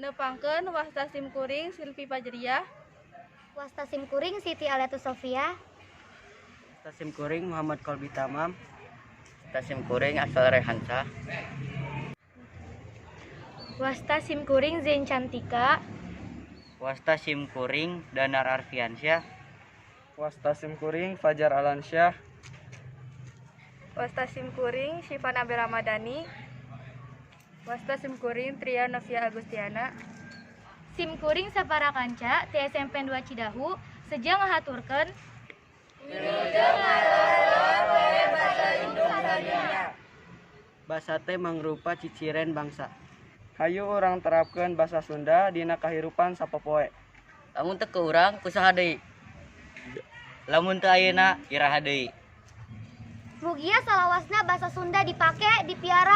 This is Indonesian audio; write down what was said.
Nepangkeun wasta simkuring Silvi Fajriah. Wasta simkuring Siti Aliatus Sofia. Wasta simkuring Muhammad Kolbi Tamam. Wasta simkuring Asal Rehansa. Wasta simkuring Zain Cantika. Wasta simkuring Danar Arfiansyah. Wasta simkuring Fajar Alansyah. Wasta simkuring Syifa Nabil Ramadhani. Wasta simkuring Tria Novia Agustiana. Simkuring Sapara Kanca ti SMP 2 Cidahu sejang ngahaturkeun Basa teh mangrupa ciciren bangsa. Hayu urang terapkeun basa Sunda dina kahirupan sapopoe. Lamun teu ke urang kusaha deui? Lamun teu ayeuna iraha deui. mugia salawasna basa Sunda dipake, dipiara,